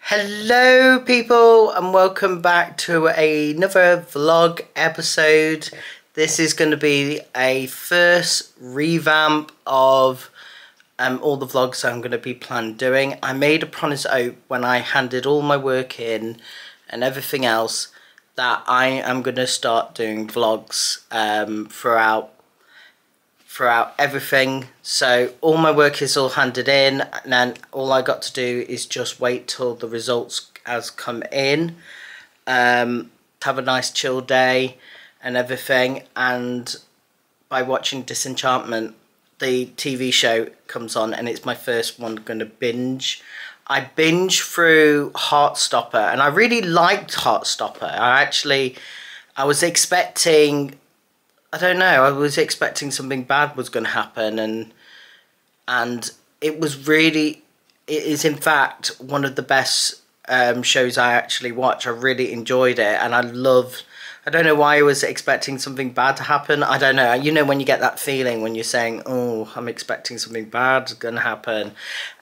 Hello people and welcome back to another vlog episode. This is going to be a first revamp of all the vlogs I'm going to be planning doing. I made a promise out when I handed all my work in and everything else that I am going to start doing vlogs throughout everything. So all my work is all handed in, and then all I got to do is just wait till the results has come in, have a nice chill day and everything. And by watching Disenchantment, the TV show comes on, and it's my first one going to binge. I binged through Heartstopper and I really liked Heartstopper. I was expecting, I don't know, I was expecting something bad was going to happen, and it is in fact one of the best shows I actually watch. I really enjoyed it, and I don't know why I was expecting something bad to happen. I don't know, you know when you get that feeling when you're saying, oh, I'm expecting something bad is going to happen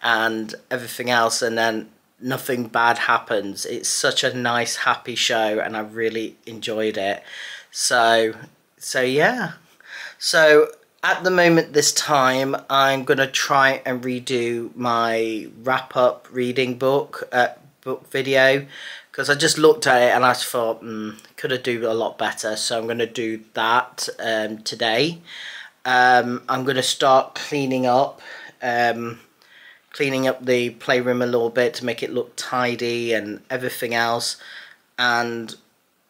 and everything else, and then nothing bad happens. It's such a nice, happy show, and I really enjoyed it. So yeah, so at the moment this time I'm gonna try and redo my wrap-up reading book video, because I just looked at it and I thought could have do a lot better. So I'm gonna do that today. I'm gonna start cleaning up the playroom a little bit to make it look tidy and everything else, and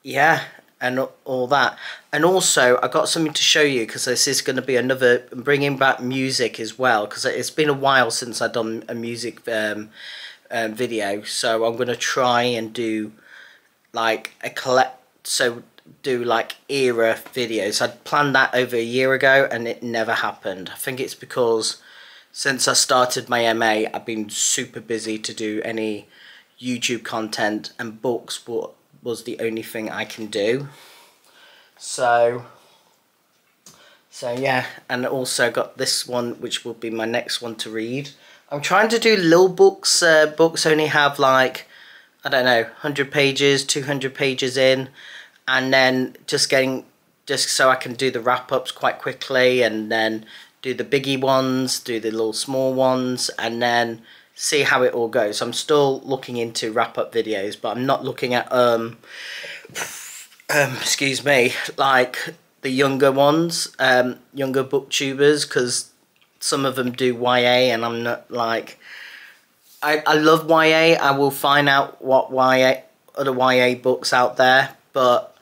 yeah, and all that. And also I got something to show you, because this is going to be another bringing back music as well, because it's been a while since I've done a music video. So I'm going to try and do like era videos. I'd planned that over a year ago and it never happened. I think it's because since I started my MA I've been super busy to do any YouTube content, and books was the only thing I can do. So yeah, and also got this one, which will be my next one to read. I'm trying to do little books. Books only have like, I don't know, 100 pages, 200 pages in, and then just so I can do the wrap-ups quite quickly, and then do the biggie ones, do the little small ones, and then see how it all goes. I'm still looking into wrap-up videos, but I'm not looking at excuse me, like the younger ones, younger booktubers, because some of them do YA, and I'm not like, I love YA. I will find out what other YA books out there, but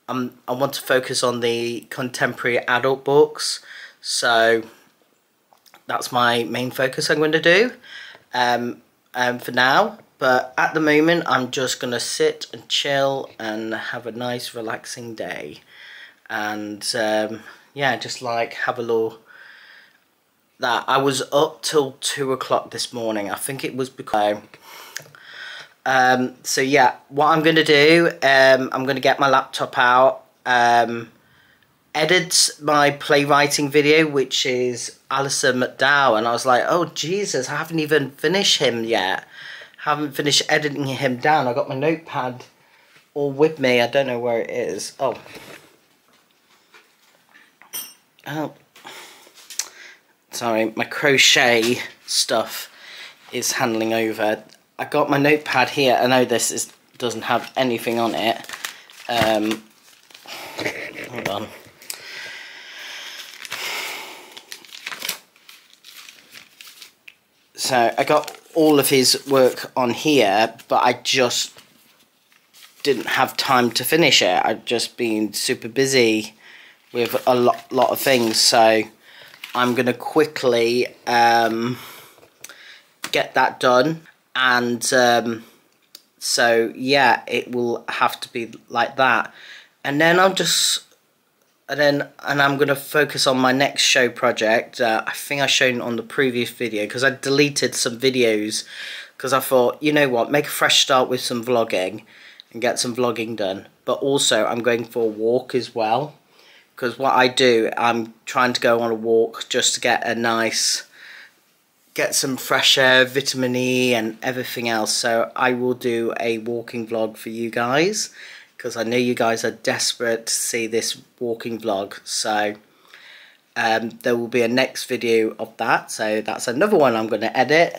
I want to focus on the contemporary adult books. So that's my main focus I'm going to do for now. But at the moment I'm just going to sit and chill and have a nice relaxing day, and yeah, just like have a little that. I was up till 2 o'clock this morning. I think it was because so yeah, what I'm going to do, I'm going to get my laptop out, edit my playwriting video, which is Alison McDowell, and I was like, oh Jesus, I haven't even finished him yet. Haven't finished editing him down. I got my notepad all with me. I don't know where it is. Oh, sorry, my crochet stuff is handling over. I got my notepad here. I know this doesn't have anything on it. Hold on. So I got all of his work on here, but I just didn't have time to finish it. I've just been super busy with a lot of things, so I'm gonna quickly get that done, and so yeah, it will have to be like that, and then I'm gonna focus on my next show project. I think I shown on the previous video, because I deleted some videos because I thought, you know what, make a fresh start with some vlogging and get some vlogging done. But also I'm going for a walk as well, because what I do, I'm trying to go on a walk just to get a nice get some fresh air, vitamin E and everything else. So I will do a walking vlog for you guys, because I know you guys are desperate to see this walking vlog. So there will be a next video of that. So that's another one I'm going to edit,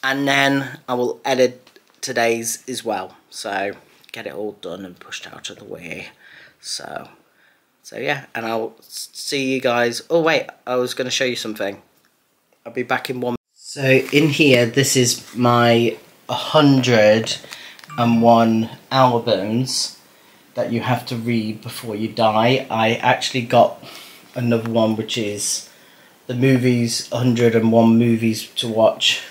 and then I will edit today's as well. So get it all done and pushed out of the way. So yeah, and I'll see you guys. Oh wait, I was going to show you something. I'll be back in one. So in here, this is my 101 albums that you have to read before you die. I actually got another one, which is the movies, 101 movies to watch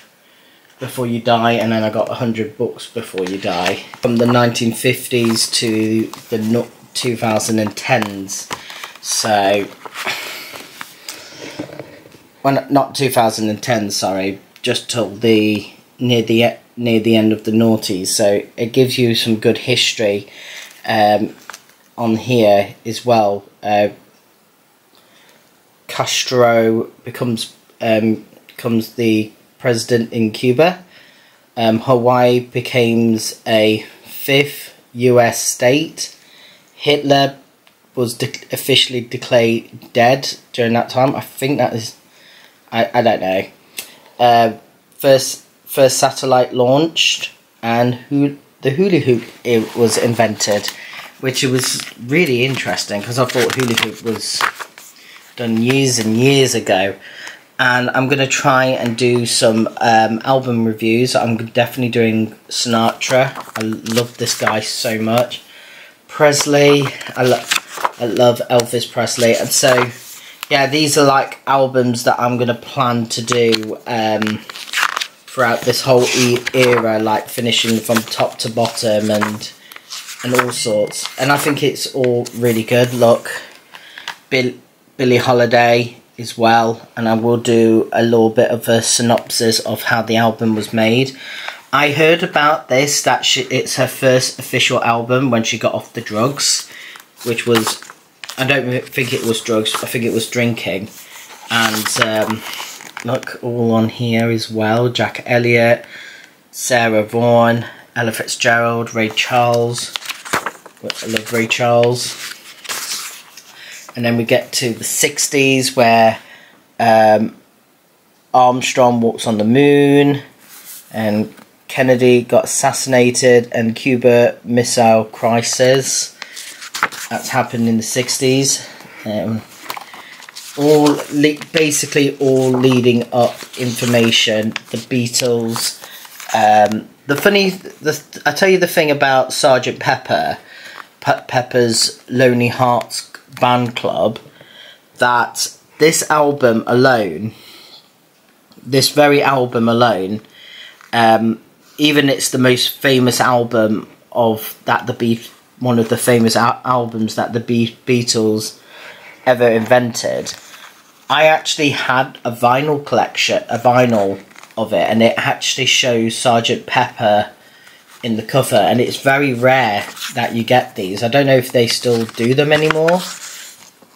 before you die, and then I got 100 books before you die, from the 1950s to the 2010s. So, well, not 2010, sorry, just till the near the end of the noughties. So it gives you some good history on here as well. Castro becomes the president in Cuba. Hawaii becomes a 5th US state. Hitler was officially declared dead during that time. I think that is, I don't know. First satellite launched, and the hula hoop was invented, which was really interesting because I thought hula hoop was done years and years ago. And I'm going to try and do some album reviews. I'm definitely doing Sinatra. I love this guy so much. Presley, I love Elvis Presley. And so, yeah, these are like albums that I'm going to plan to do throughout this whole era, like finishing from top to bottom and all sorts. And I think it's all really good. Look, Billie Holiday as well, and I will do a little bit of a synopsis of how the album was made. I heard about this, that it's her first official album when she got off the drugs, which was, I don't think it was drugs, I think it was drinking. And look, all on here as well: Jack Elliott, Sarah Vaughan, Ella Fitzgerald, Ray Charles. I love Ray Charles. And then we get to the 60s, where Armstrong walks on the moon, and Kennedy got assassinated, and Cuba Missile Crisis. That's happened in the 60s. Basically all leading up information. The Beatles. I tell you the thing about Sergeant Pepper's Lonely Hearts Band Club, that this album alone, this very album alone, even it's the most famous album of that one of the famous albums that the Beatles ever invented. I actually had a vinyl collection, a vinyl of it, and it actually shows Sergeant Pepper in the cover, and it's very rare that you get these. I don't know if they still do them anymore,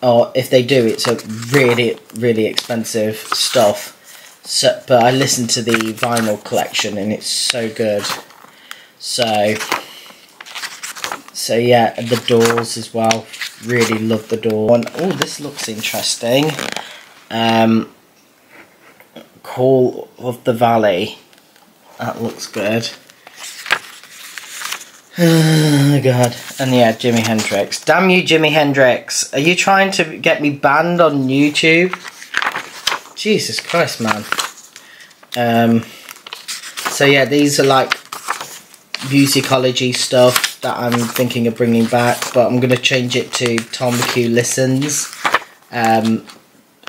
or if they do, it's a really, really expensive stuff. So, but I listened to the vinyl collection, and it's so good. So yeah, and the Doors as well. Really love the Doors. Oh, this looks interesting. Call of the Valley. That looks good. Oh god. And yeah, Jimi Hendrix. Damn you, Jimi Hendrix. Are you trying to get me banned on YouTube? Jesus Christ, man. So yeah, these are like musicology stuff that I'm thinking of bringing back, but I'm going to change it to Tom McHugh Listens.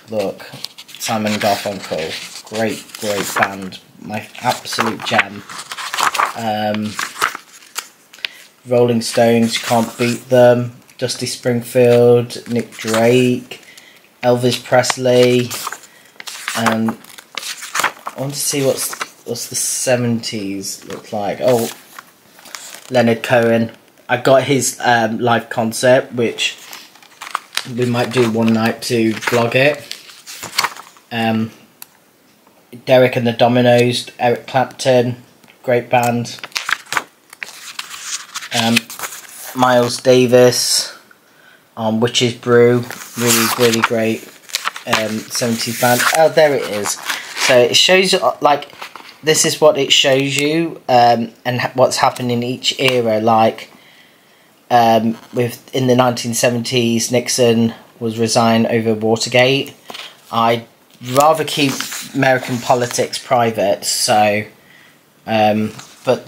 Look, Simon Garfunkel. Great band. My absolute gem. Rolling Stones, You Can't Beat Them. Dusty Springfield, Nick Drake, Elvis Presley, and I want to see what's the 70s look like. Oh, Leonard Cohen. I got his live concert, which we might do one night to vlog it. Derek and the Dominoes, Eric Clapton, great band. Miles Davis on Witch's Brew, really great 70s band. Oh, there it is. So it shows, like, this is what it shows you, and what's happened in each era. Like, in the 1970s, Nixon was resigned over Watergate. I'd rather keep American politics private, so, but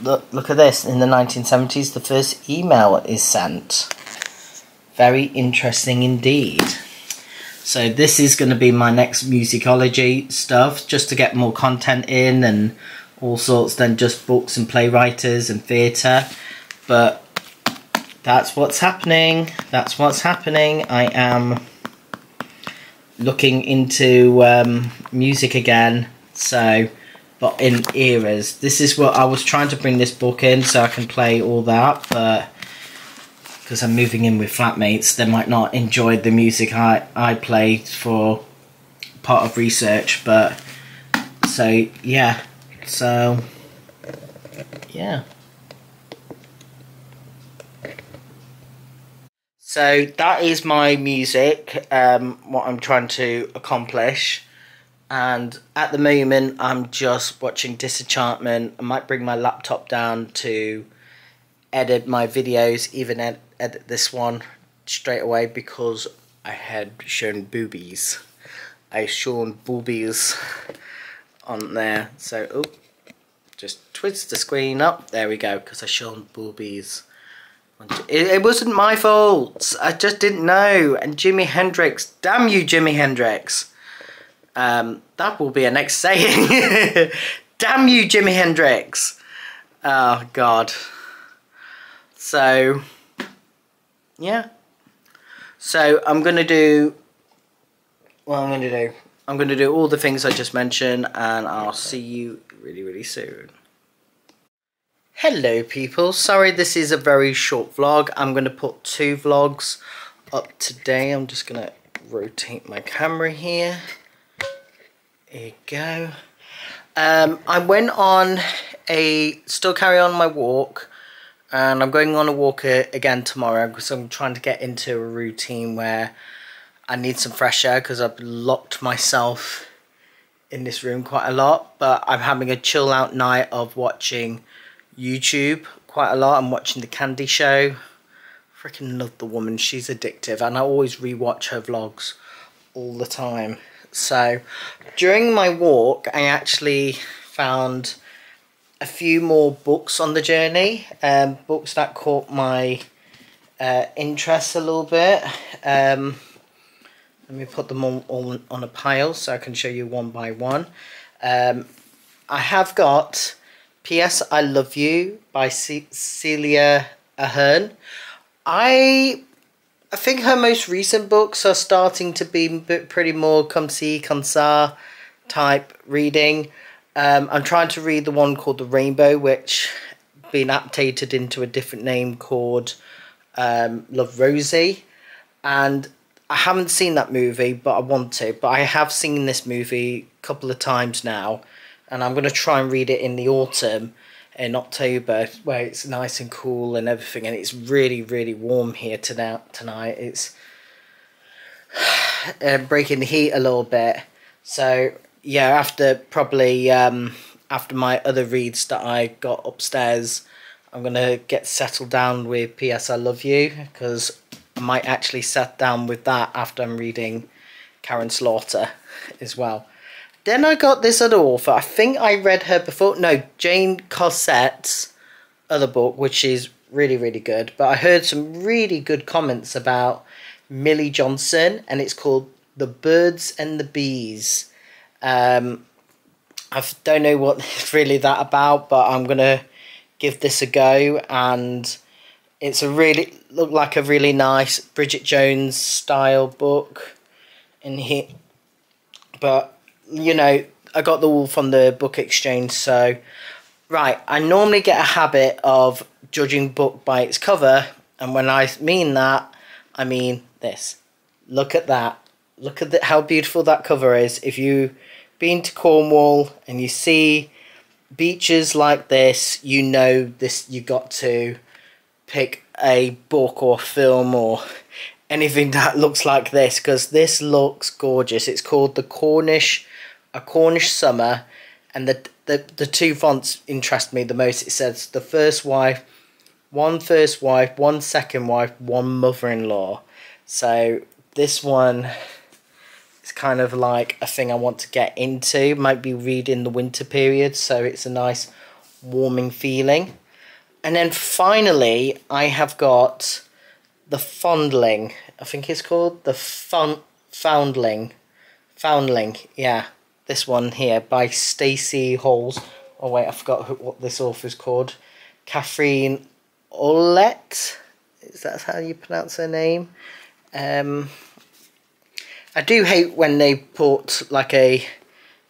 look at this. In the 1970s, the first email is sent. Very interesting indeed. So this is going to be my next musicology stuff, just to get more content in and all sorts than just books and playwriters and theatre. But that's what's happening. That's what's happening. I am looking into music again. So, but in eras. This is what I was trying to bring this book in so I can play all that, but because I'm moving in with flatmates, they might not enjoy the music I play for part of research. But so yeah, so yeah. So that is my music, what I'm trying to accomplish. And at the moment, I'm just watching Disenchantment. I might bring my laptop down to edit my videos, even edit this one straight away, because I had shown boobies. I shown boobies on there. So, oh, just twist the screen up. There we go, because I shown boobies. It wasn't my fault. I just didn't know. And Jimi Hendrix, damn you, Jimi Hendrix. That will be a next saying. Damn you, Jimi Hendrix. Oh, God. So, yeah. So, I'm going to do what I'm going to do. I'm going to do all the things I just mentioned, and I'll see you really soon. Hello, people. Sorry, this is a very short vlog. I'm going to put 2 vlogs up today. I'm just going to rotate my camera here. There you go. I went on still carry on my walk, and I'm going on a walk again tomorrow, because I'm trying to get into a routine where I need some fresh air, because I've locked myself in this room quite a lot. But I'm having a chill out night of watching YouTube quite a lot. I'm watching The Candy Show. Freaking love the woman. She's addictive, and I always rewatch her vlogs all the time. So during my walk, I actually found a few more books on the journey, books that caught my interest a little bit. Let me put them all on a pile so I can show you one by one. I have got P.S. I Love You by Celia Ahern. I think her most recent books are starting to be pretty more come see, come saw type reading. I'm trying to read the one called The Rainbow, which been adapted into a different name called Love, Rosie. And I haven't seen that movie, but I want to. But I have seen this movie a couple of times now, and I'm going to try and read it in the autumn, in October, where it's nice and cool and everything, and it's really warm here tonight. It's breaking the heat a little bit. So yeah, after my other reads that I got upstairs, I'm gonna get settled down with P.S. I Love You, because I might actually sit down with that after I'm reading Karen Slaughter as well. Then I got this other author. I think I read her before. No, Jane Cossette's other book, which is really good. But I heard some really good comments about Millie Johnson, and it's called The Birds and the Bees. I don't know what it's really that about, but I'm going to give this a go. And it's looked like a really nice Bridget Jones style book in here. But you know, I got them all from the book exchange. So, right, I normally get a habit of judging book by its cover, and when I mean that, I mean this. Look at that. Look at how beautiful that cover is. If you been to Cornwall and you see beaches like this, you know this. You got to pick a book or film or anything that looks like this, because this looks gorgeous. It's called A Cornish Summer, and the two fonts interest me the most. It says the first wife, one second wife, one mother-in-law. So this one is kind of like a thing I want to get into. Might be read in the winter period, so it's a nice warming feeling. And then finally, I have got The Fondling. I think it's called The Foundling. Foundling, yeah. This one here by Stacey Halls. Oh wait, I forgot what this author's called. Catherine Olet. Is that how you pronounce her name? I do hate when they put like a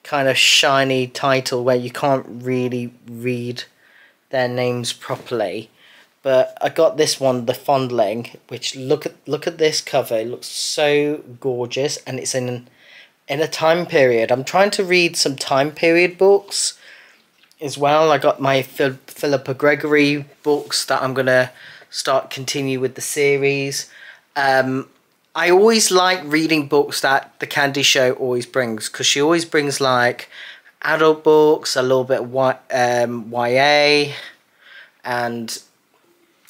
kind of shiny title where you can't really read their names properly. But I got this one, The Fondling, which look at this cover. It looks so gorgeous, and it's in a time period. I'm trying to read some time period books as well. I got my Philippa Gregory books that I'm gonna continue with the series. I always like reading books that the Candy Show always brings, because she always brings like adult books, a little bit of YA, and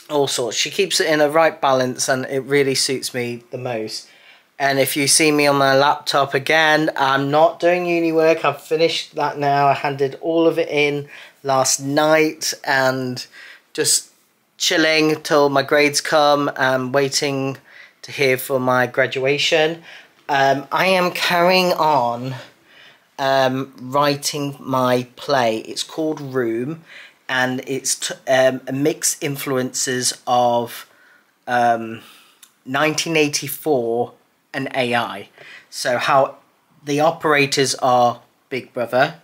all sorts. She keeps it in a right balance, and it really suits me the most. And if you see me on my laptop again, I'm not doing uni work. I've finished that now. I handed all of it in last night and just chilling till my grades come and waiting to hear for my graduation. I am carrying on writing my play. It's called Room, and it's a mixed influences of 1984 and AI. So how the operators are Big Brother,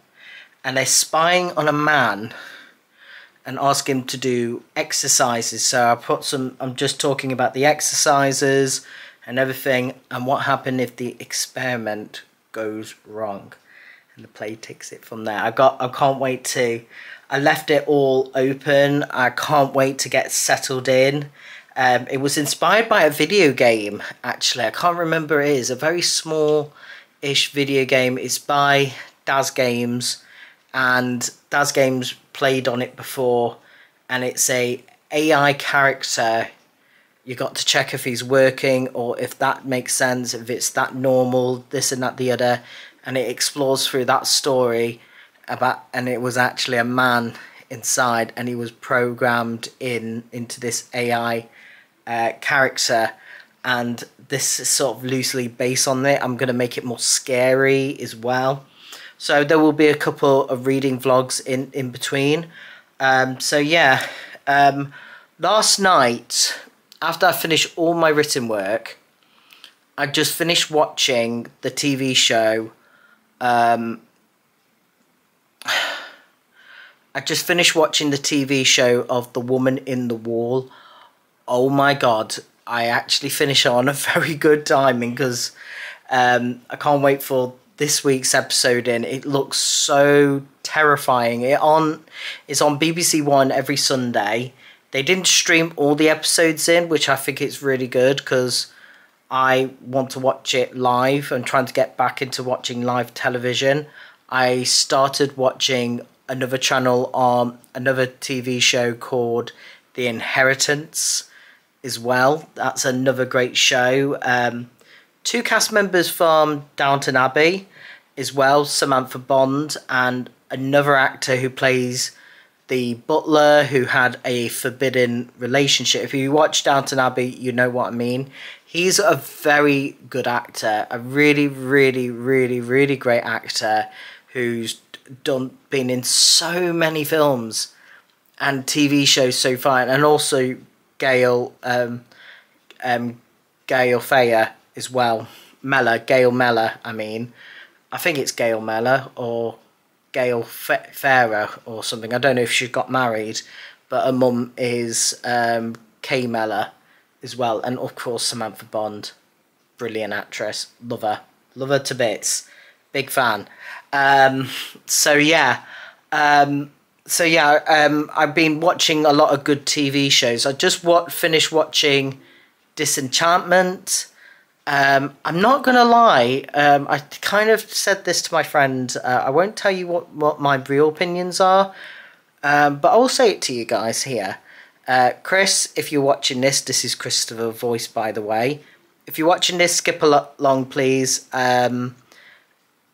and they're spying on a man and ask him to do exercises. So I'm just talking about the exercises and everything, and what happened if the experiment goes wrong. And the play takes it from there. I can't wait to, I left it all open. I can't wait to get settled in. It was inspired by a video game, actually. I can't remember it is. A very small-ish video game. It's by Daz Games, and Daz Games played on it before, and it's a AI character. You got to check if he's working or if that makes sense, if it's that normal, this and that, the other, and it explores through that story and it was actually a man inside, and he was programmed into this AI character, and this is sort of loosely based on it. I'm going to make it more scary as well. So there will be a couple of reading vlogs in between. So yeah, last night, after I finished all my written work, I just finished watching the TV show. I just finished watching the TV show of The Woman in the Wall. Oh my God, I actually finished on a very good timing, because I can't wait for this week's episode in. It looks so terrifying. It's on BBC One every Sunday. They didn't stream all the episodes in, which I think is really good, because I want to watch it live. I'm trying to get back into watching live television. I started watching another channel on another TV show called The Inheritance as well. That's another great show. Two cast members from Downton Abbey as well, Samantha Bond, and another actor who plays the butler who had a forbidden relationship. If you watch Downton Abbey, you know what I mean. He's a very good actor, a really, really, really, really great actor who's been in so many films and TV shows so far, and also Gail Fayer as well. Gail Mellor, I mean. I think it's Gail Mellor or Gail Farrer or something. I don't know if she got married, but her mum is Kay Mellor as well. And of course, Samantha Bond, brilliant actress. Love her to bits. Big fan. So yeah, I've been watching a lot of good TV shows. I just finished watching Disenchantment. I'm not gonna lie. I kind of said this to my friend. I won't tell you what my real opinions are, but I will say it to you guys here. Chris, if you're watching this is Christopher voice, by the way. If you're watching this, skip along, please.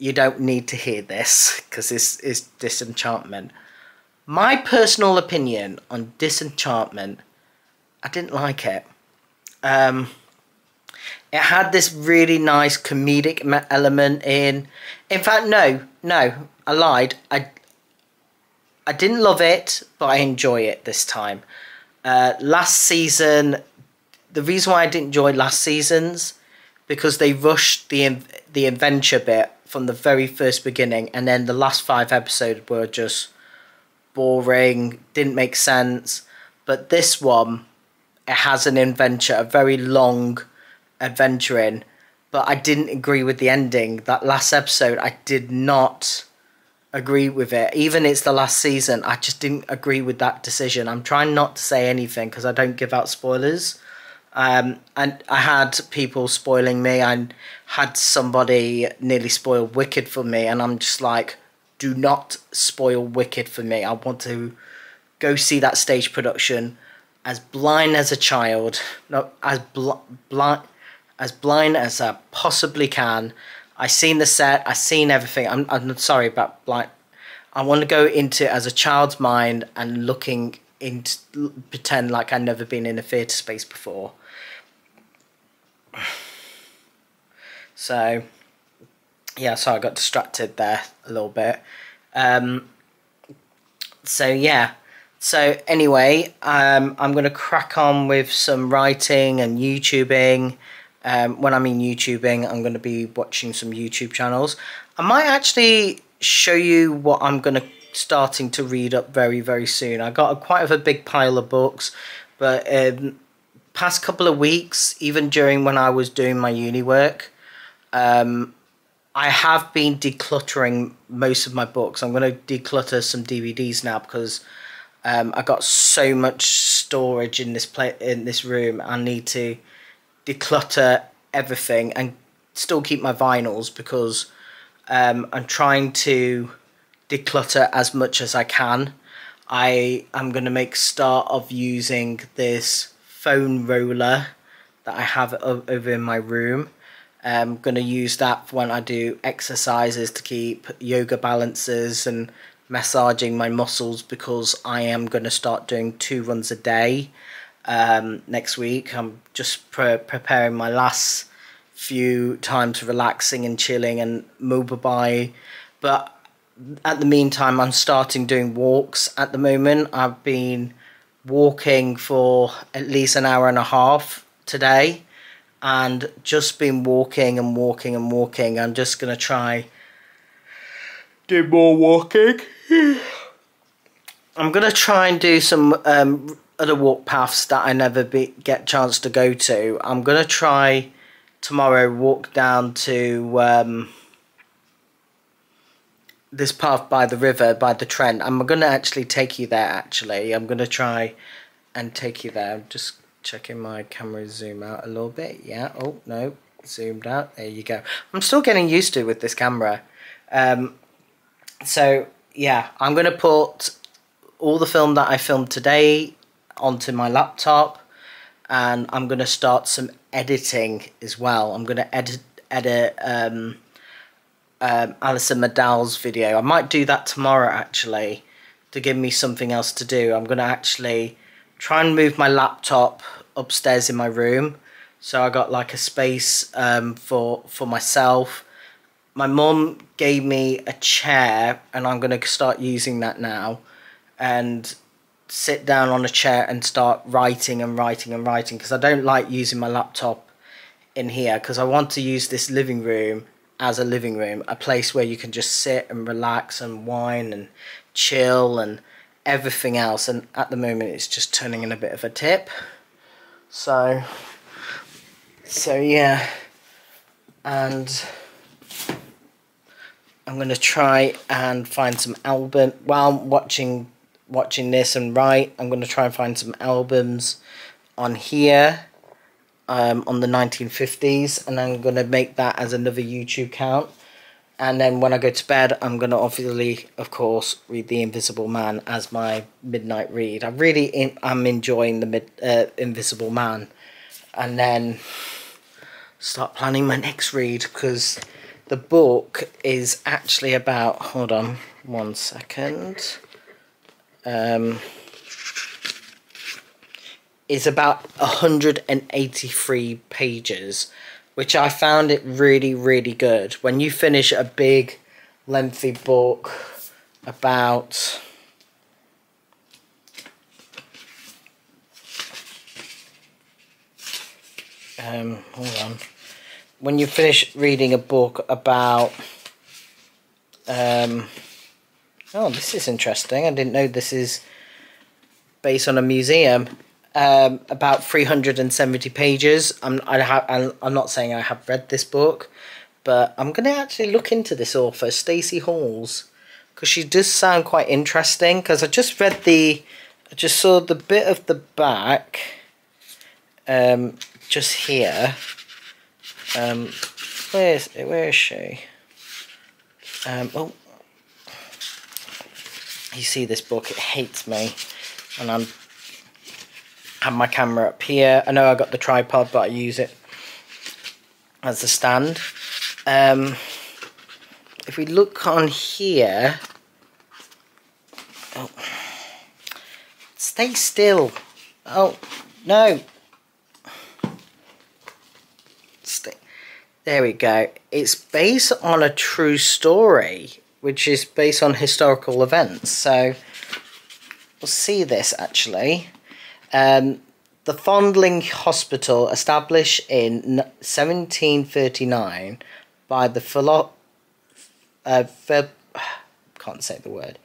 You don't need to hear this because this is Disenchantment. My personal opinion on Disenchantment, I didn't like it. It had this really nice comedic element in. In fact, no, I lied. I didn't love it, but I enjoy it this time. Last season, the reason why I didn't enjoy last season's because they rushed the adventure bit from the very first beginning, and then the last 5 episodes were just boring, didn't make sense. But this one, it has an adventure, a very long adventure in, but I didn't agree with the ending. That last episode, I did not agree with it. Even it's the last season, I just didn't agree with that decision. I'm trying not to say anything because I don't give out spoilers. And I had people spoiling me. I had somebody nearly spoil Wicked for me, and I'm just like, do not spoil Wicked for me. I want to go see that stage production as blind as a child, no, as blind as I possibly can. I seen the set, I seen everything. I'm sorry about blind. I want to go into it as a child's mind and looking into, pretend like I've never been in a theatre space before. So yeah, so I got distracted there a little bit. So yeah. So anyway, I'm going to crack on with some writing and YouTubing. When I mean YouTubing, I'm going to be watching some YouTube channels. I might actually show you what I'm going to starting to read up very, very soon. I got quite a big pile of books, but past couple of weeks, even during when I was doing my uni work, I have been decluttering most of my books. I'm going to declutter some DVDs now because I got so much storage in this room. I need to declutter everything and still keep my vinyls because I'm trying to declutter as much as I can. I am going to make start of using this phone roller that I have over in my room. I'm going to use that when I do exercises to keep yoga balances and massaging my muscles, because I am going to start doing 2 runs a day next week. I'm just preparing my last few times relaxing and chilling and mobile. But at the meantime, I'm starting doing walks at the moment. I've been walking for at least an hour and a half today, and just been walking and walking and walking. I'm just going to try do more walking. I'm going to try and do some other walk paths that I never get chance to go to. I'm going to try tomorrow walk down to this path by the river, by the Trent. I'm going to actually take you there, actually. I'm going to try and take you there. I'm just checking my camera zoom out a little bit. Yeah, oh, no, zoomed out. There you go. I'm still getting used to it with this camera. So, yeah, I'm going to put all the film that I filmed today onto my laptop, and I'm going to start some editing as well. I'm going to edit Alison McDowell's video. I might do that tomorrow, actually, to give me something else to do. I'm going to actually try and move my laptop upstairs in my room, so I got like a space for myself. My mum gave me a chair, and I'm going to start using that now and sit down on a chair and start writing and writing and writing, because I don't like using my laptop in here, because I want to use this living room as a living room, a place where you can just sit and relax and wine and chill and everything else. And at the moment it's just turning in a bit of a tip. So yeah, and I'm going to try and find some album while I'm watching this and write. I'm going to try and find some albums on here, on the 1950s, and I'm going to make that as another YouTube account. And then when I go to bed, I'm going to obviously, of course, read The Invisible Man as my midnight read. I really am enjoying the Invisible Man. And then start planning my next read, because the book is actually about, hold on 1 second, is about 183 pages, which I found it really, really good. When you finish a big, lengthy book about hold on. When you finish reading a book about oh, this is interesting. I didn't know this is based on a museum. About 370 pages. I'm not saying I have read this book, but I'm going to actually look into this author, Stacey Halls, because she does sound quite interesting. Because I just saw the bit of the back, just here. Where is she? Oh, you see this book? It hates me, and I have my camera up here. I know I got the tripod, but I use it as a stand. If we look on here, oh, stay still. Oh no. There we go. It's based on a true story, which is based on historical events. So we'll see this actually. The Fondling Hospital, established in 1739 by the can't say the word,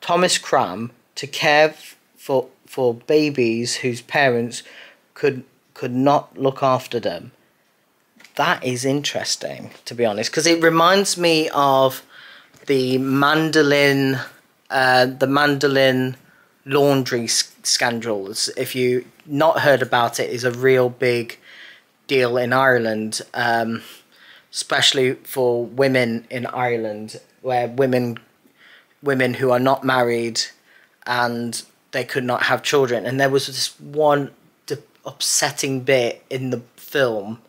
Thomas Cram, to care for babies whose parents could not look after them. That is interesting, to be honest, because it reminds me of the mandolin laundry scandals. If you not heard about it, is a real big deal in Ireland, especially for women in Ireland, where women who are not married and they could not have children. And there was this one upsetting bit in the film,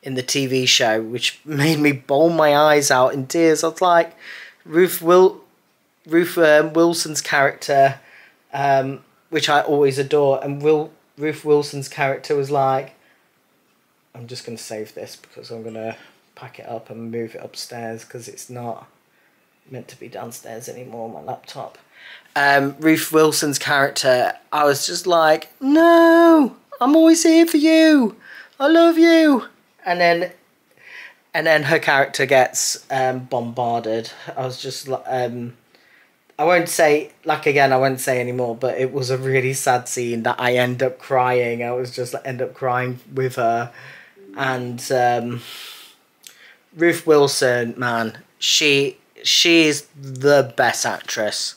in the TV show, which made me bawl my eyes out in tears. I was like, Ruth Wilson's character, which I always adore, and Ruth Wilson's character was like, I'm just going to save this because I'm going to pack it up and move it upstairs because it's not meant to be downstairs anymore on my laptop. Ruth Wilson's character, I was just like, no, I'm always here for you. I love you. And then her character gets bombarded. I was just like, I won't say anymore, but it was a really sad scene that I end up crying. I was just end up crying with her. And Ruth Wilson, man, she is the best actress.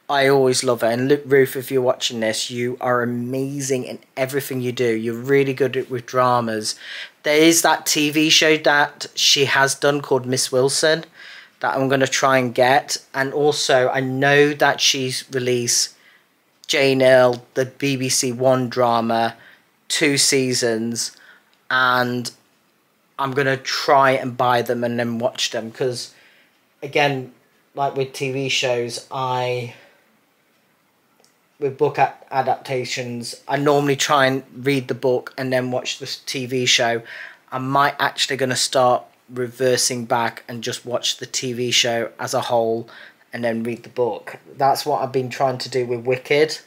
I always love her. And look, Ruth, if you're watching this, you are amazing in everything you do. You're really good with dramas. There is that TV show that she has done called Miss Wilson that I'm going to try and get. And also, I know that she's released Jane Eyre, the BBC One drama, 2 seasons. And I'm going to try and buy them and then watch them. Because, again, like with TV shows, with book adaptations, I normally try and read the book and then watch the TV show. I might actually going to start reversing back and just watch the TV show as a whole and then read the book. That's what I've been trying to do with Wicked.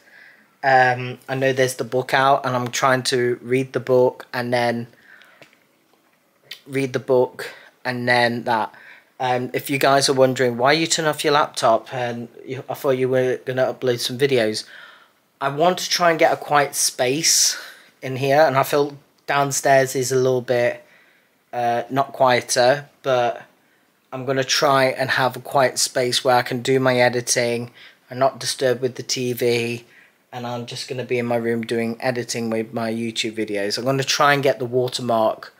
I know there's the book out, and I'm trying to read the book and then that. If you guys are wondering why you turn off your laptop and I thought you were going to upload some videos, I want to try and get a quiet space in here, and I feel downstairs is a little bit not quieter, but I'm going to try and have a quiet space where I can do my editing and not disturb with the TV. And I'm just going to be in my room doing editing with my YouTube videos. I'm going to try and get the watermark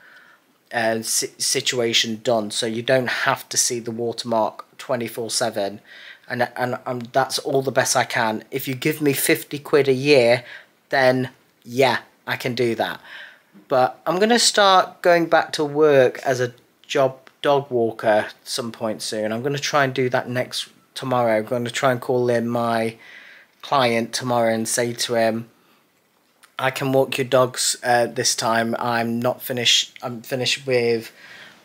situation done, so you don't have to see the watermark 24/7. And that's all the best I can. If you give me 50 quid a year, then yeah, I can do that. But I'm going to start going back to work as a dog walker some point soon. I'm going to try and do that tomorrow. I'm going to try and call in my client tomorrow and say to him, I can walk your dogs this time. I'm finished with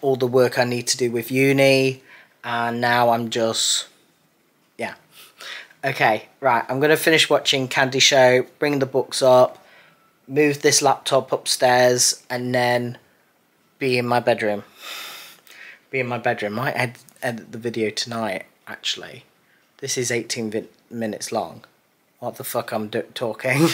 all the work I need to do with uni, and now I'm just, yeah. Okay, right, I'm going to finish watching Candy Show, bring the books up, move this laptop upstairs, and then be in my bedroom. Might edit the video tonight, actually. This is 18 minutes long. What the fuck I'm talking.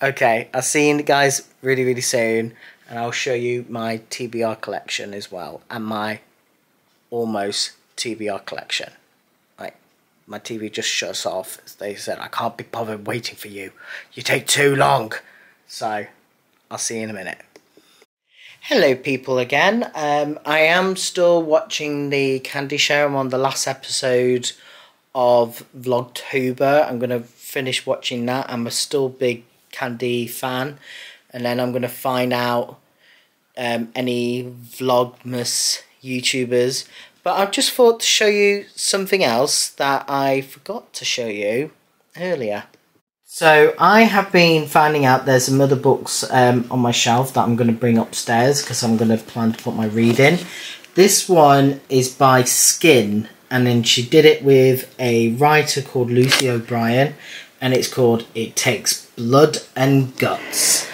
Okay, I'll see you guys really, really soon. And I'll show you my TBR collection as well. And my almost TBR collection. Like, my TV just shuts off. They said, I can't be bothered waiting for you. You take too long. So, I'll see you in a minute. Hello people again. I am still watching the Candy Show. I'm on the last episode of Vlogtober. I'm going to finish watching that. I'm a still big Candy fan. And then I'm going to find out any Vlogmas YouTubers. But I've just thought to show you something else that I forgot to show you earlier. So I have been finding out there's some other books on my shelf that I'm going to bring upstairs because I'm going to plan to put my reading. This one is by Skin, and then she did it with a writer called Lucy O'Brien, and it's called It Takes Blood and Guts.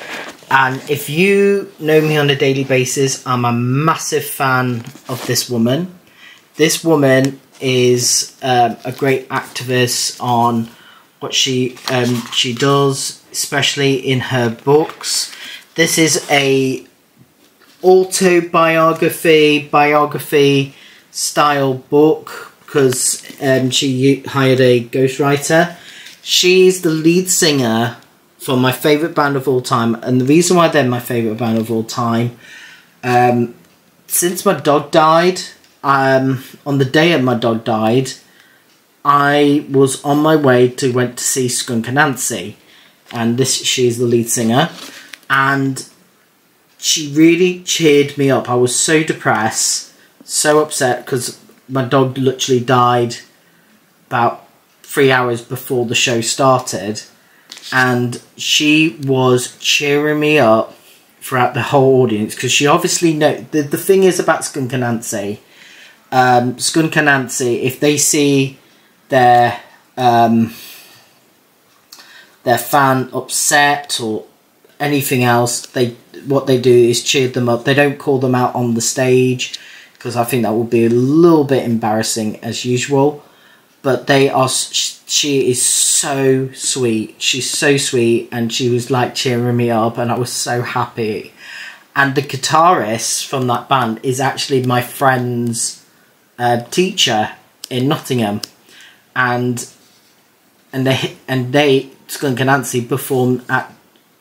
And if you know me on a daily basis, I'm a massive fan of this woman. This woman is a great activist on what she does, especially in her books. This is a biography style book because she hired a ghostwriter. She's the lead singer for my favourite band of all time, and the reason why they're my favourite band of all time, since my dog died, on the day of my dog died, I was on my way went to see Skunk Anansie, and she's the lead singer, and she really cheered me up. I was so depressed, so upset, because my dog literally died about 3 hours before the show started, and she was cheering me up throughout the whole audience, because she obviously knows. The thing is about Skunk Anansie, if they see their fan upset or anything else, what they do is cheer them up. They don't call them out on the stage, because I think that would be a little bit embarrassing as usual. But she is so sweet. She's so sweet, and she was like cheering me up, and I was so happy. And the guitarist from that band is actually my friend's teacher in Nottingham, and they Skunk Anansie performed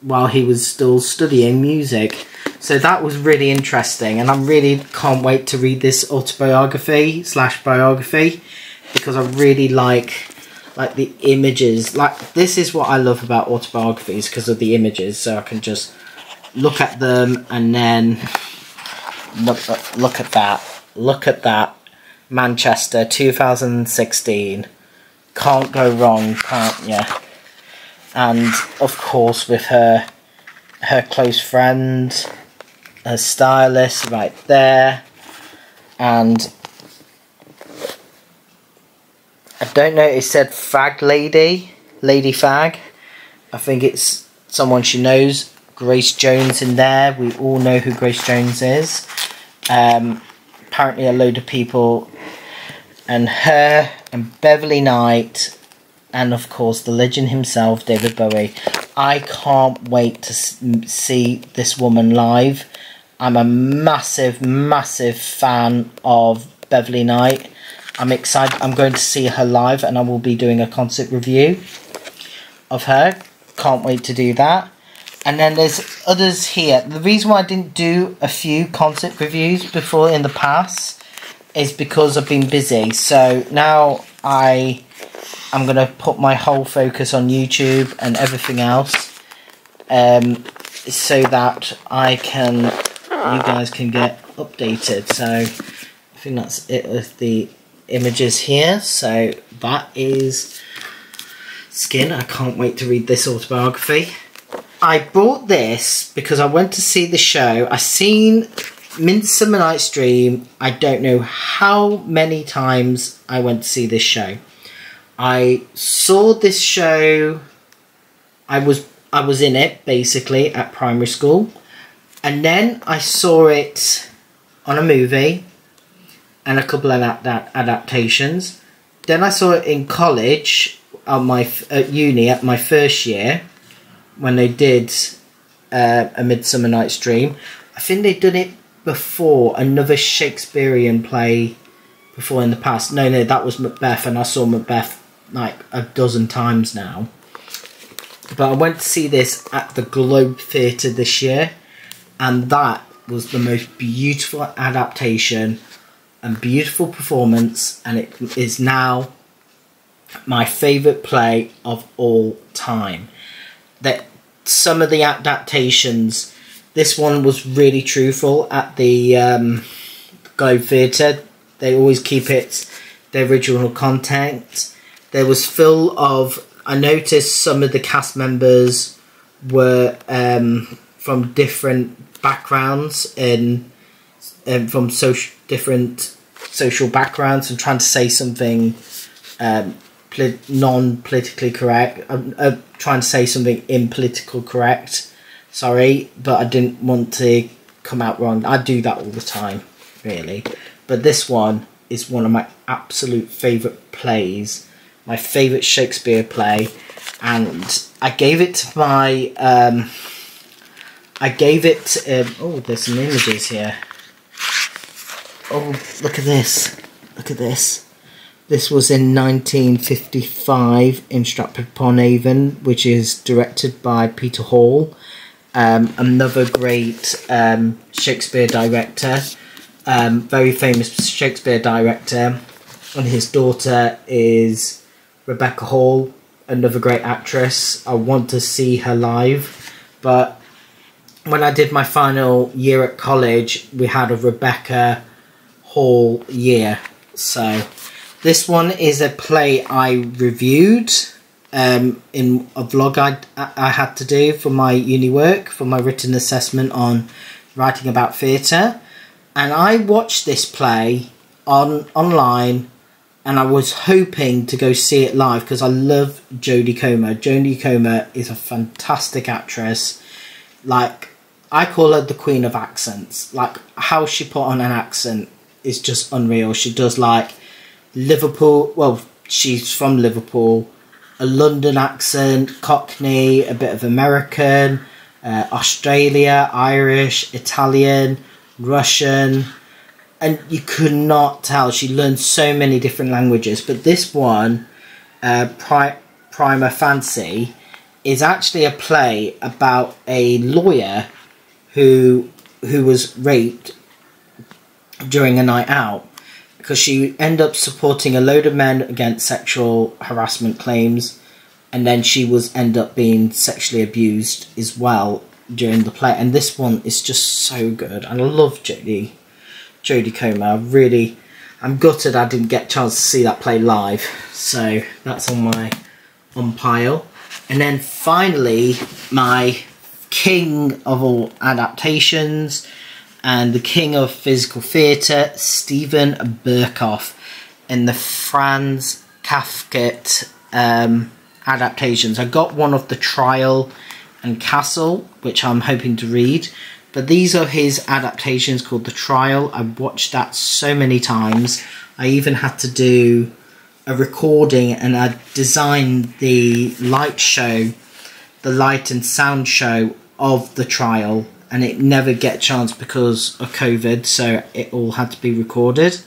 while he was still studying music. So that was really interesting, and I really can't wait to read this autobiography/biography, because I really like the images. Like, this is what I love about autobiographies, because of the images, so I can just look at them and then look at that. Manchester 2016. Can't go wrong, can't ya? And of course with her close friend, her stylist right there, and I don't know, it said Fag Lady Fag. I think it's someone she knows. Grace Jones in there. We all know who Grace Jones is. Apparently a load of people, and her and Beverly Knight, and of course the legend himself, David Bowie. I can't wait to see this woman live. I'm a massive fan of Beverly Knight. I'm excited. I'm going to see her live, and I will be doing a concert review of her. Can't wait to do that. And then there's others here. The reason why I didn't do a few concert reviews before in the past is because I've been busy. So now I'm going to put my whole focus on YouTube and everything else, so that you guys can get updated. So I think that's it with the images here. So that is Skin. I can't wait to read this autobiography. I bought this because I went to see the show. I seen Midsummer Night's Dream. I don't know how many times I went to see this show. I saw this show. I was in it basically at primary school, and then I saw it on a movie and a couple of adaptations. Then I saw it in college at uni at my first year when they did A Midsummer Night's Dream. I think they'd done it before, another Shakespearean play before in the past. No, that was Macbeth, and I saw Macbeth like a dozen times now. But I went to see this at the Globe Theatre this year, and that was the most beautiful adaptation and beautiful performance, and it is now my favourite play of all time. That some of the adaptations, this one was really truthful at the Globe Theatre. They always keep it the original content. There was full of, I noticed some of the cast members were from different backgrounds and from different social backgrounds, and trying to say something non-politically correct. Trying to say something impolitical correct. Sorry, but I didn't want to come out wrong. I do that all the time, really. But this one is one of my absolute favourite plays. My favourite Shakespeare play. And I gave it to my... oh, there's some images here. Oh, look at this. Look at this. This was in 1955 in Stratford-upon-Avon, which is directed by Peter Hall. Another great Shakespeare director. Very famous Shakespeare director. And his daughter is Rebecca Hall, another great actress. I want to see her live. But when I did my final year at college, we had a Rebecca Hall year. So this one is a play I reviewed in a vlog I had to do for my uni work, for my written assessment on writing about theatre. And I watched this play online, and I was hoping to go see it live because I love Jodie Comer. Jodie Comer is a fantastic actress. Like, I call her the queen of accents. Like, how she put on an accent is just unreal. She does, like, Liverpool, well, she's from Liverpool, a London accent, Cockney, a bit of American, Australia, Irish, Italian, Russian, and you could not tell. She learned so many different languages. But this one, Prima Fancy, is actually a play about a lawyer who was raped during a night out, because she ended up supporting a load of men against sexual harassment claims, and then she end up being sexually abused as well during the play. And this one is just so good, and I love Jodie Comer. I'm gutted I didn't get a chance to see that play live, so that's on my pile. And then finally, my king of all adaptations and the king of physical theatre, Steven Berkoff, in the Franz Kafka adaptations. I got one of The Trial and Castle, which I'm hoping to read. But these are his adaptations called The Trial. I watched that so many times. I even had to do a recording, and I designed the light and sound show of The Trial, and it never get a chance because of COVID, so it all had to be recorded.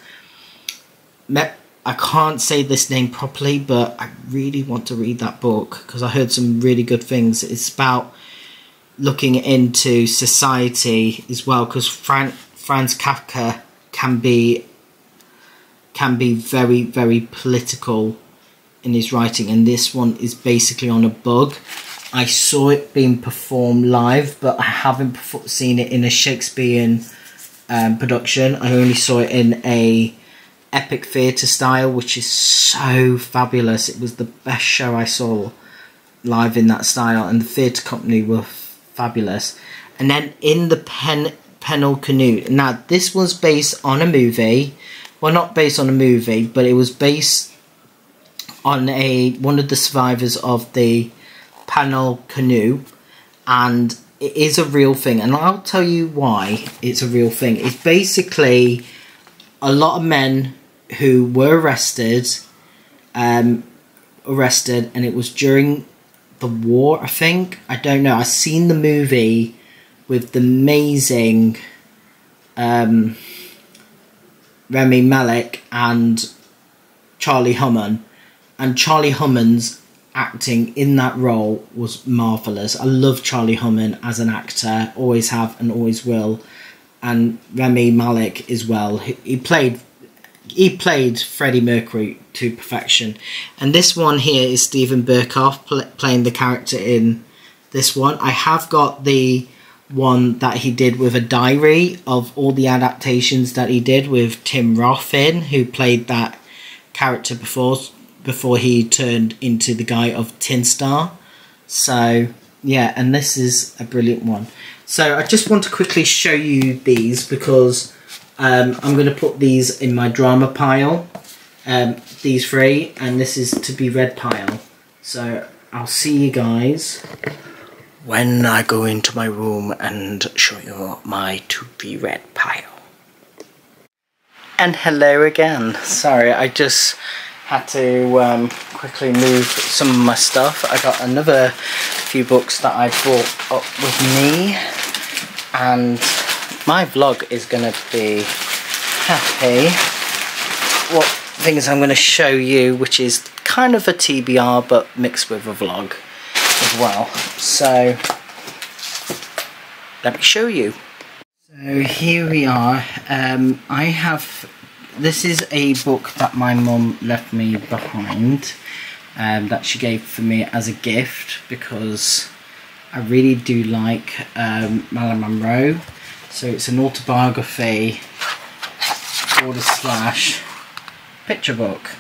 I can't say this name properly, but I really want to read that book because I heard some really good things. It's about looking into society as well, because Franz Kafka can be very, very political in his writing, and this one is basically on a bug. I saw it being performed live, but I haven't seen it in a Shakespearean production. I only saw it in a epic theatre style, which is so fabulous. It was the best show I saw live in that style, and the theatre company were fabulous. And then in the Pennell Canoe. Now, this was based on a movie. Well, not based on a movie, but it was based on one of the survivors of the Pennell Canoe, and it is a real thing. And I'll tell you why it's a real thing. It's basically a lot of men who were arrested, and it was during the war, I think. I don't know. I've seen the movie with the amazing Rami Malek and Charlie Hunnam, and Charlie Hunnam's acting in that role was marvellous. I love Charlie Hunnam as an actor, always have and always will, and Rami Malek as well. He played Freddie Mercury to perfection. And this one here is Steven Berkoff playing the character in this one. I have got the one that he did with a diary of all the adaptations that he did with Tim Roth in, who played that character before he turned into the guy of Tin Star. So yeah, and this is a brilliant one. So I just want to quickly show you these because I'm going to put these in my drama pile, these three, and this is to be read pile. So I'll see you guys when I go into my room and show you my to be read pile. And hello again. Sorry, I just had to quickly move some of my stuff. I got another few books that I brought up with me, and my vlog is going to be happy what things I'm going to show you, which is kind of a TBR but mixed with a vlog as well. So let me show you. So here we are. This is a book that my mum left me behind, that she gave for me as a gift because I really do like Marilyn Monroe. So it's an autobiography / picture book.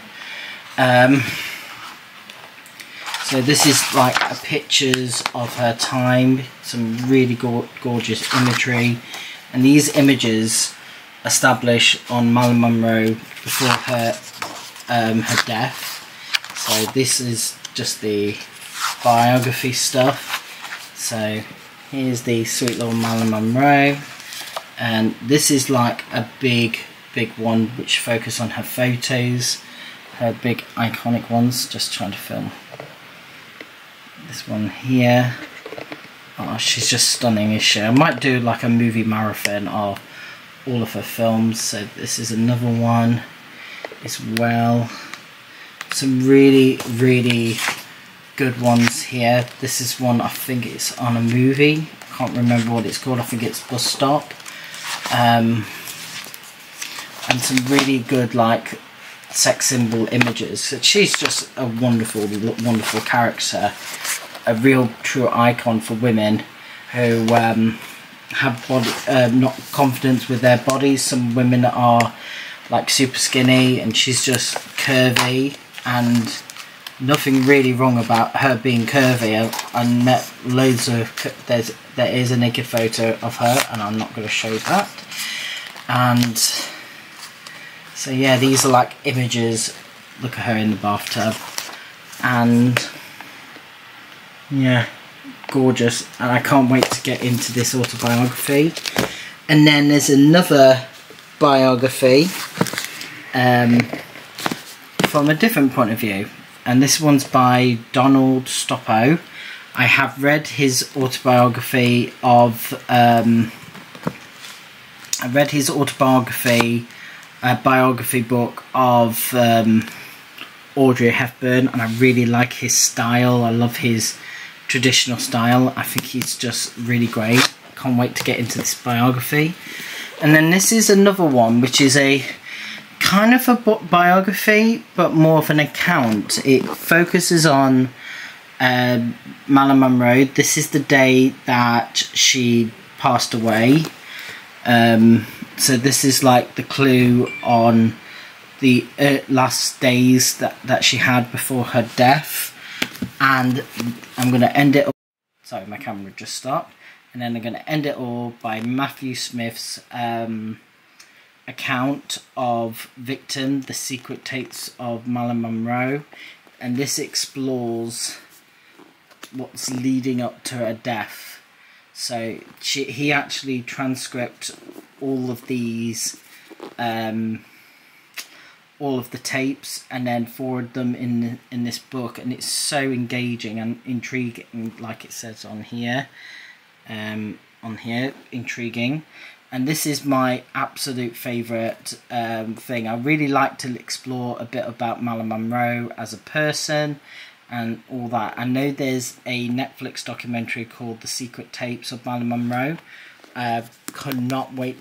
So this is like pictures of her time, some really gorgeous imagery, and these images establish on Marilyn Monroe before her death. So this is just the biography stuff. So here's the sweet little Marilyn Monroe, and this is like a big one which focus on her photos, her big iconic ones. Just trying to film this one here. Oh, she's just stunning, is she? I might do like a movie marathon of all of her films. So this is another one as well. Some really good ones here. This is one, I think it's on a movie. Can't remember what it's called. I think it's Bus Stop. And some really good like sex symbol images. She's just a wonderful character, a real true icon for women who have not confidence with their bodies. Some women are like super skinny, and she's just curvy, and nothing really wrong about her being curvy. I met loads of, there is a naked photo of her, and I'm not going to show that. And so yeah, these are like images. Look at her in the bathtub, and yeah, gorgeous. And I can't wait to get into this autobiography. And then there's another biography from a different point of view, and this one's by Donald Stoppo. I have read his autobiography biography book of Audrey Hepburn, and I really like his style. I love his traditional style. I think he's just really great. Can't wait to get into this biography. And then this is another one, which is a kind of a book biography, but more of an account. It focuses on Marilyn Monroe. This is the day that she passed away. So this is like the clue on the last days that she had before her death. And I'm going to end it all. Sorry, my camera just stopped. And then I'm going to end it all by Matthew Smith's account of Victim, The Secret Tapes of Marilyn Monroe. And this explores what's leading up to her death. So he actually transcribed all of these, all of the tapes, and then forward them in this book, and it's so engaging and intriguing, like it says on here. Intriguing. And this is my absolute favourite thing. I really like to explore a bit about Marilyn Monroe as a person and all that. I know there's a Netflix documentary called The Secret Tapes of Marilyn Monroe. Cannot wait.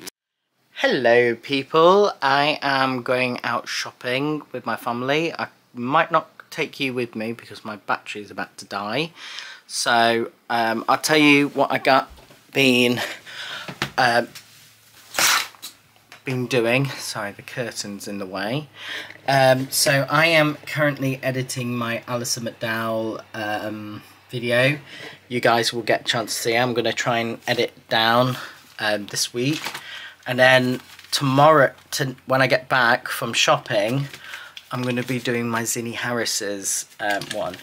Hello people, I am going out shopping with my family. I might not take you with me because my battery is about to die. So I'll tell you what I got been doing. Sorry, the curtain's in the way. So I am currently editing my Alison McDowell video. You guys will get a chance to see. I'm going to try and edit down this week. And then tomorrow, when I get back from shopping, I'm going to be doing my Zinnie Harris's one.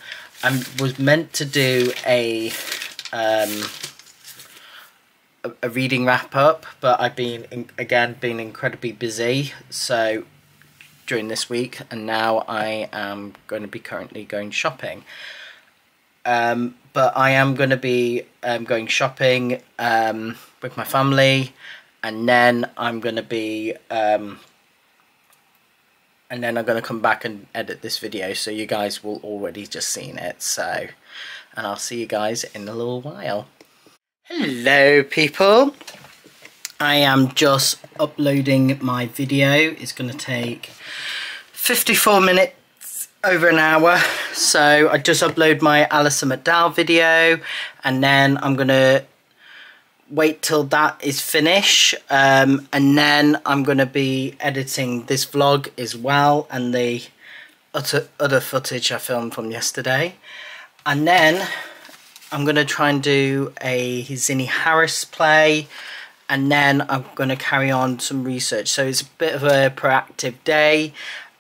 I was meant to do a reading wrap up, but I've been been incredibly busy so during this week, and now I am going to be currently going shopping. But I am going to be going shopping with my family. And then I'm going to be, and then I'm going to come back and edit this video, so you guys will already just seen it. So, and I'll see you guys in a little while. Hello people, I am just uploading my video. It's going to take 54 minutes, over an hour. So I just upload my Alison McDowell video, and then I'm going to wait till that is finished, and then I'm going to be editing this vlog as well, and the other footage I filmed from yesterday. And then I'm going to try and do a Zinnie Harris play, and then I'm going to carry on some research. So it's a bit of a proactive day.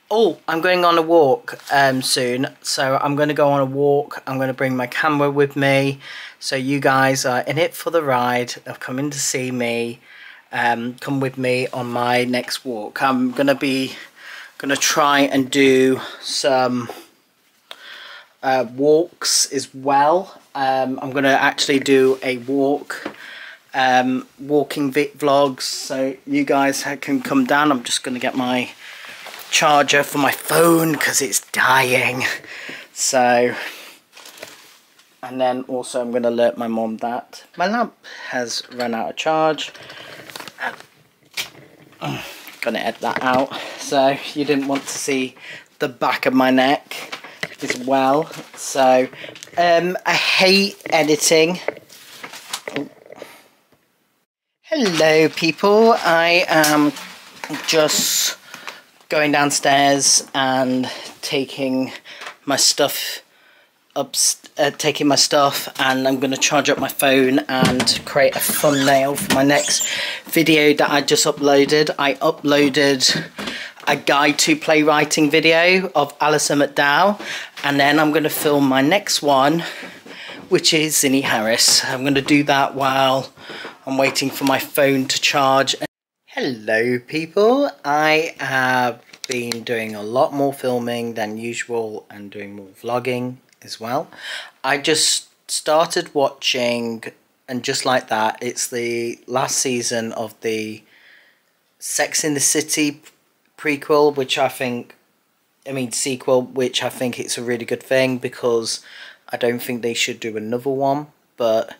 Oh, I'm going on a walk soon, so I'm going to go on a walk. I'm going to bring my camera with me, so you guys are in it for the ride of coming to see me. Come with me on my next walk. I'm going to try and do some walks as well. I'm going to actually do a walking vlogs, so you guys can come down. I'm just going to get my charger for my phone because it's dying. So, and then also I'm going to alert my mom that my lamp has run out of charge. I'm going to edit that out, so you didn't want to see the back of my neck as well. So I hate editing. Hello people, I am just going downstairs and taking my stuff and I'm going to charge up my phone and create a thumbnail for my next video that I just uploaded. I uploaded a guide to playwriting video of Alison McDowell, and then I'm going to film my next one, which is Zinnie Harris. I'm going to do that while I'm waiting for my phone to charge. Hello people, I have been doing a lot more filming than usual and doing more vlogging as well. I just started watching, and just like that, it's the last season of the Sex in the City prequel, which sequel, which I think it's a really good thing, because I don't think they should do another one, but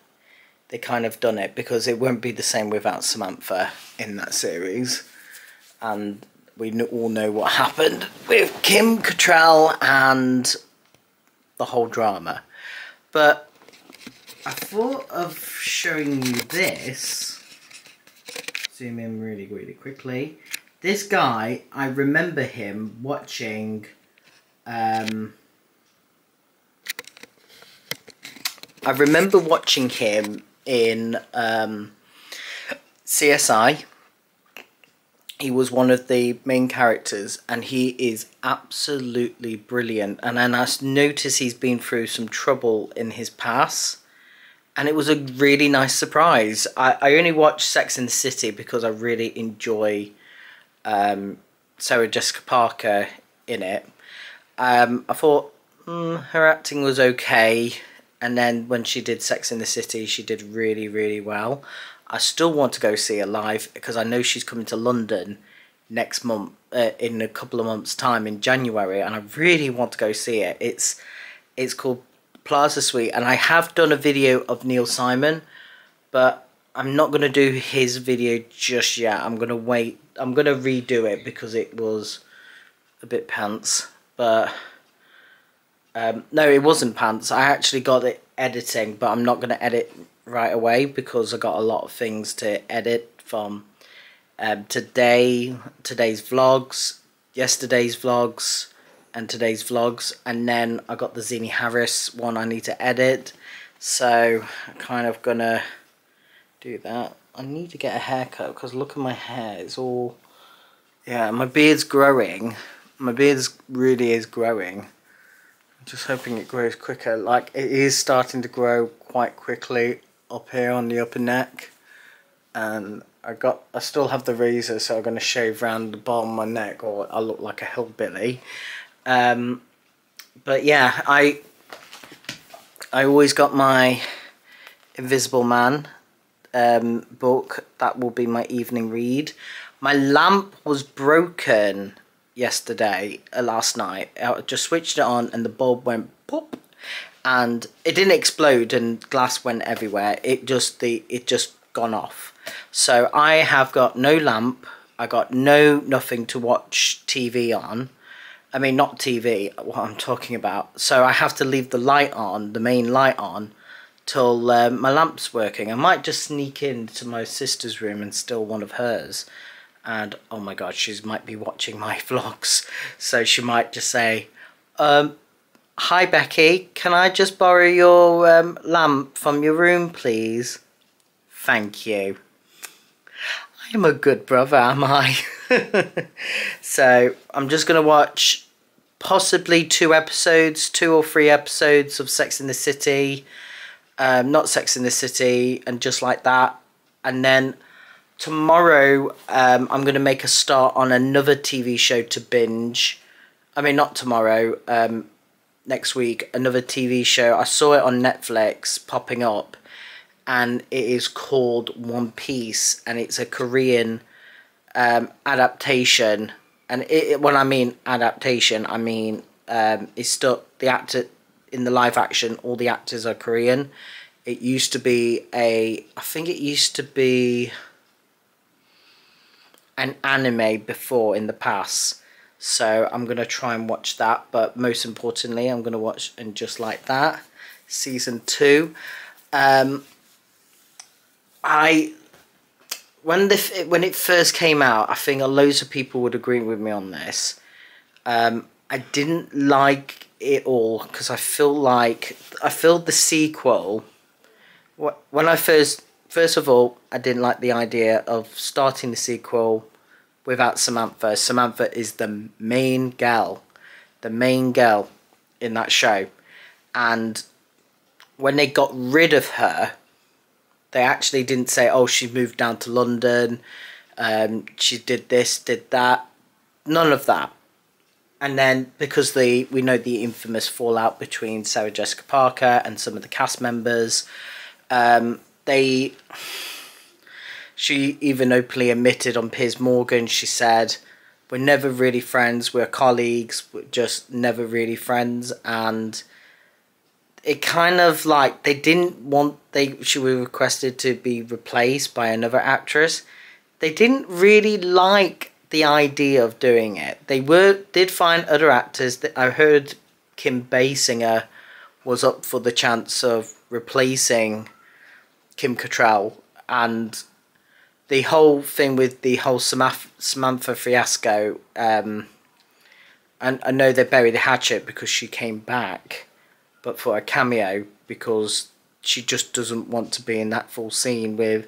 they kind of done it, because it won't be the same without Samantha in that series. And we all know what happened with Kim Cattrall and the whole drama. But I thought of showing you this. Zoom in really, really quickly. This guy, I remember him watching... I remember watching him in CSI. He was one of the main characters, and he is absolutely brilliant. And then I noticed he's been through some trouble in his past, and it was a really nice surprise. I only watched Sex and the City because I really enjoy Sarah Jessica Parker in it. I thought her acting was okay, and then when she did Sex and the City, she did really, really well. I still want to go see her live, because I know she's coming to London next month, in a couple of months' time, in January, and I really want to go see it. It's called Plaza Suite, and I have done a video of Neil Simon, but I'm not going to do his video just yet. I'm going to wait. I'm going to redo it because it was a bit pants, but no, it wasn't pants. I actually got it editing, but I'm not going to edit right away because I got a lot of things to edit from today's vlogs, yesterday's vlogs, and today's vlogs, and then I got the Zini Harris one I need to edit, so I'm kind of gonna do that. I need to get a haircut because look at my hair, it's all, yeah, my beard's growing, my beard really is growing. I'm just hoping it grows quicker. Like, it is starting to grow quite quickly up here on the upper neck, and I still have the razor, so I'm going to shave around the bottom of my neck or I look like a hillbilly. But yeah, I always got my Invisible Man book. That will be my evening read. My lamp was broken last night. I just switched it on and the bulb went pop, and it didn't explode and glass went everywhere. It just gone off. So I have got no lamp. I got nothing to watch TV on. I mean, not TV, what I'm talking about. So I have to leave the light on, the main light on, till my lamp's working. I might just sneak into my sister's room and steal one of hers. And, oh my god, she might be watching my vlogs. So she might just say, hi Becky, can I just borrow your lamp from your room, please? Thank you. I am a good brother, am I? So, I'm just going to watch possibly 2 or 3 episodes of Sex and the City. Not Sex and the City, and Just Like That. And then tomorrow, I'm going to make a start on another TV show to binge. I mean, not tomorrow, next week, another TV show. I saw it on Netflix popping up, and it is called One Piece, and it's a Korean adaptation. And when I mean adaptation, I mean it's still the actor in the live action. All the actors are Korean. It used to be I think it used to be an anime before in the past. So I'm gonna try and watch that. But most importantly, I'm gonna watch And Just Like That season 2. When it first came out, I think loads of people would agree with me on this. I didn't like it all because I feel the sequel. When I first of all, I didn't like the idea of starting the sequel without Samantha. Samantha is the main girl in that show, and when they got rid of her, they actually didn't say, oh, she moved down to London, she did this, did that. None of that. And then, because we know the infamous fallout between Sarah Jessica Parker and some of the cast members, she even openly admitted on Piers Morgan, she said we're never really friends, we're colleagues, we're just never really friends. And it kind of like they didn't want, she was requested to be replaced by another actress. They didn't really like the idea of doing it. They did find other actors. That I heard Kim Basinger was up for the chance of replacing Kim Cattrall, and the whole thing with the whole Samantha fiasco, and I know they buried the hatchet because she came back, but for a cameo, because she just doesn't want to be in that full scene with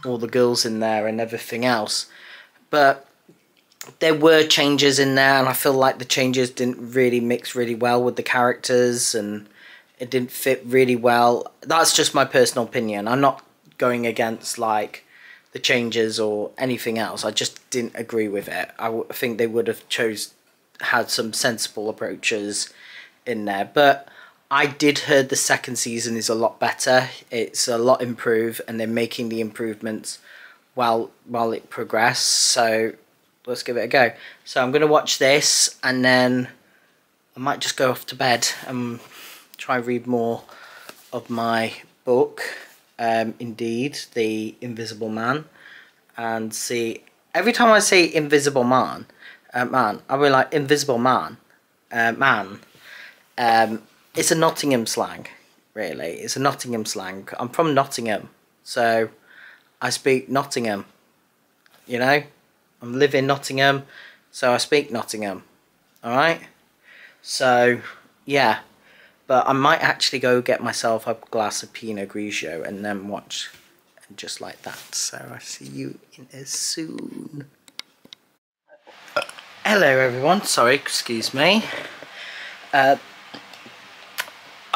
all the girls in there and everything else. But there were changes in there, and I feel like the changes didn't really mix really well with the characters, and it didn't fit really well. That's just my personal opinion. I'm not going against like the changes or anything else. I just didn't agree with it. I think they would have had some sensible approaches in there. But I did heard the second season is a lot better. It's a lot improved, and they're making the improvements while it progresses. So let's give it a go. So I'm going to watch this, and then I might just go off to bed and try and read more of my book, Indeed, The Invisible Man, and see, every time I say Invisible Man, I'll be like, Invisible Man, man. It's a Nottingham slang, really. It's a Nottingham slang. I'm from Nottingham, so I speak Nottingham, you know? I live in Nottingham, so I speak Nottingham, alright? So, yeah. But I might actually go get myself a glass of Pinot Grigio and then watch, just like that. So I'll see you in as soon. Hello everyone, sorry, excuse me. I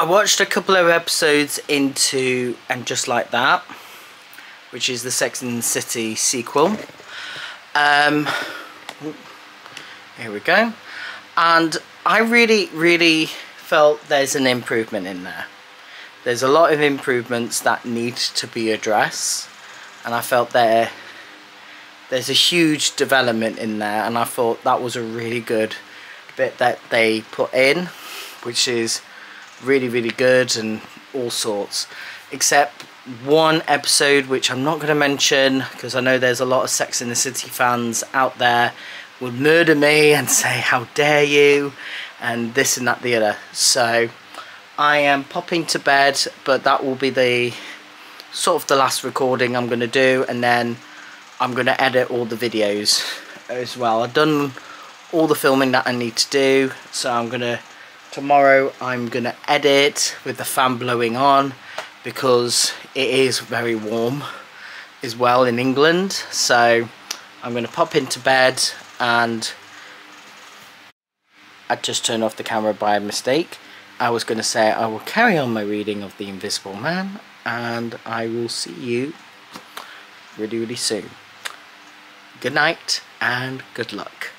watched a couple of episodes into And Just Like That, which is the Sex and the City sequel. Here we go. And I really felt there's an improvement in there. There's a lot of improvements that need to be addressed, and I felt there's a huge development in there, and I thought that was a really good bit that they put in, which is really good and all sorts, except one episode which I'm not going to mention because I know there's a lot of Sex and the City fans out there would murder me and say how dare you and this and that the other. So I am popping to bed, but that will be the sort of the last recording I'm going to do, and then I'm going to edit all the videos as well. I've done all the filming that I need to do, so tomorrow I'm going to edit with the fan blowing on, because it is very warm as well in England. So I'm going to pop into bed, and I just turned off the camera by mistake. I was going to say I will carry on my reading of The Invisible Man, and I will see you really soon. Good night and good luck.